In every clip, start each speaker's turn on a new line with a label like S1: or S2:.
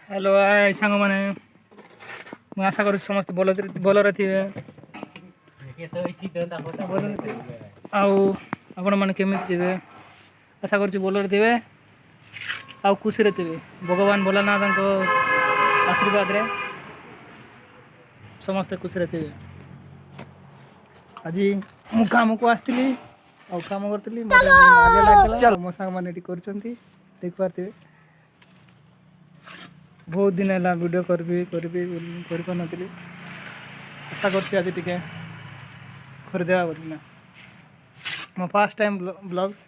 S1: Hello आय सांग मैंने मैं आशा करूँ समस्त भलरे थे आउ आपण मैंने केमी थे आशा करुँ भलरे थे आउ खुशी थे भगवान भोलानाथ आशीर्वाद रे समस्ते खुशी थे। आज मु काम को आसती आ काम करी मो सांग मैंने देख पारे बहुत दिन है वीडियो कर नी आशा कर करदेवा बोलना मो फर्स्ट टाइम ब्लॉग्स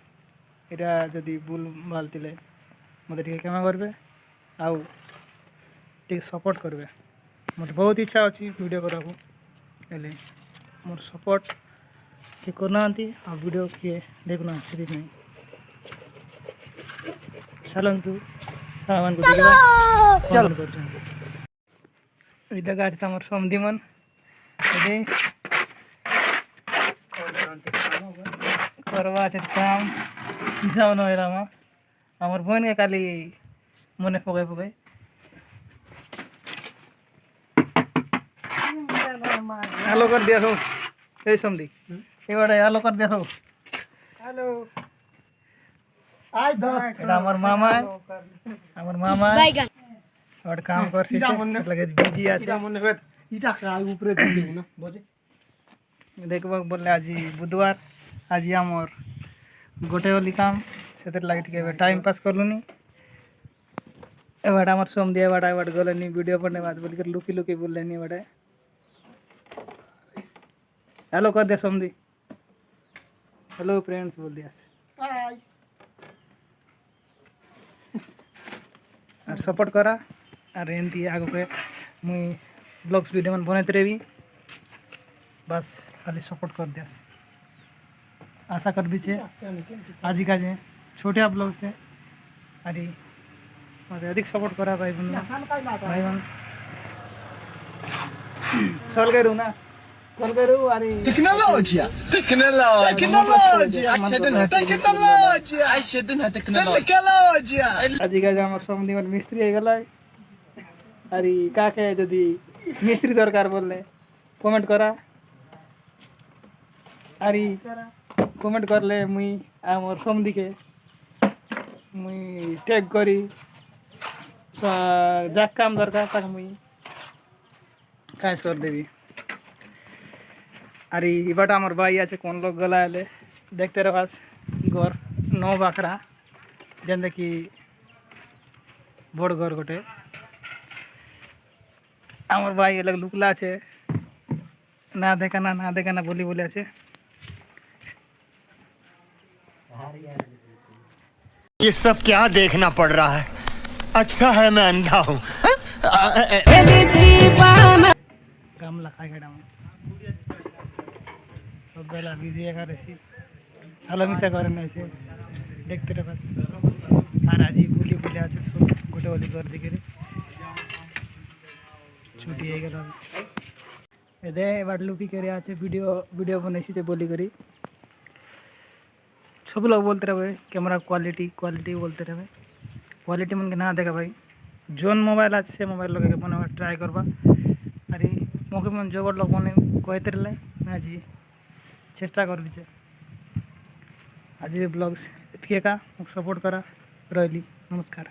S1: इटा जदि भूल भाल थे मत क्षमा करेंगे आउ सपोर्ट करेंगे मत बहुत इच्छा अच्छी वीडियो करा मोर सपोर्ट किए करना वीडियो किए देखना से चलतु सामान को जगह आज तुम समधी मन करवा काम हिसाब नहला आमर बहन के काली मने पकई पकई हेलो कर दिया हो समधी ये हेलो कर दिया हो हेलो आज दोस्त हमार मामा और काम कर लगे बिजी আছে इटा का ऊपर दियो ना बजे देखबो बोले आज बुधवार आज हमर गोटे वाली काम से लगे टे टाइम पास करलुनी एबार हमार समधी एबार गलनी वीडियो बनने बाद बोल कर लुकी लुकी बोल लेनी एबार हेलो कर दे समधी हेलो फ्रेंड्स बोल दिया बाय और सपोर्ट करा और एमती आगो के मुई ब्लॉग्स वीडियो मन बनाते रही बस खाली सपोर्ट कर दियास आशा कर भी छे आज का जे छोटे ब्लॉग थे अरे मत अधिक सपोर्ट करा भाई बहन चल करूँ ना कल करूँ अरे
S2: Tecnologia.
S1: आज का हमार समधी मन मिस्त्री हो गला अरे का के जदि मिस्त्री दरकार बोलले कमेंट करा अरे कमेंट करले मुई आमर समधी के मुई टैग करी जा काम दरकार तक मुई काज कर देवी अरे इबाट आमर भाई आछे कोन लोग गला देखते रहो घर नौ बाखरा जेंदे कि बड़ घर गोटे आमर भाई अलग लुकला আছে ना देखा ना बोली बोले আছে
S2: ये सब क्या देखना पड़ रहा है। अच्छा है मैं अंधा हूँ।
S1: काम लखा गेड़ा सब बेला बिजी करे हलो मिसा करे ना से देखते रह बस और आज बोली बोले আছে सब गोटे वाली कर दिखे छुट्टी हो गल एदे एबार लुकी करे আছে वीडियो बनाइছি बोली करी सब लोग बोलते रहे कैमरा क्वालिटी बोलते रहे क्वालिटी मन के ना देखा भाई जोन मोबाइल आज से मोबाइल लगे बना ट्राई करवा अरे मौके मन जो लोग बने कहते रहे आज चेष्टा कर आज ब्लॉग्स इतके का सपोर्ट करा रही नमस्कार।